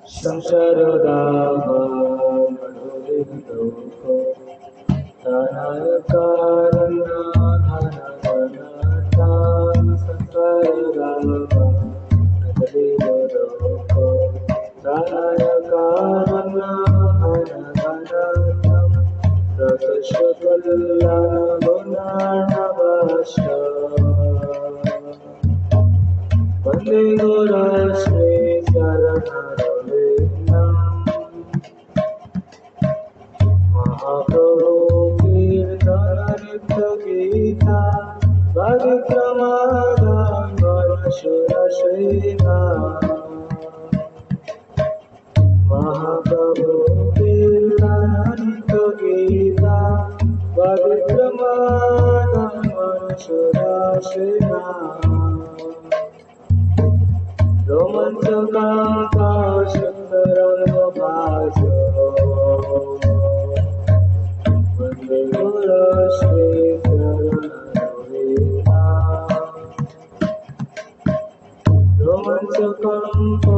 সংসার দাহরিত তারায় কারণা সংসার দাহরিত তারায় কারণা প্রকৃষ্কল্যাণ গুণার্ণবাস্য वंदे गौरश्री चरणरविन्दम् महाप्रभु कीर्तननित्यगीता परिक्रमादाङ्गरशुरसेना महाप्रभु कीर्तननित्यगीता परिक्रमादाङ्गरशुरसेना रोमाञ्चकान्ता सुन्दरमभाज वन्दे गुरुश्री चरणरविन्दम् रोमाञ्चकान्ता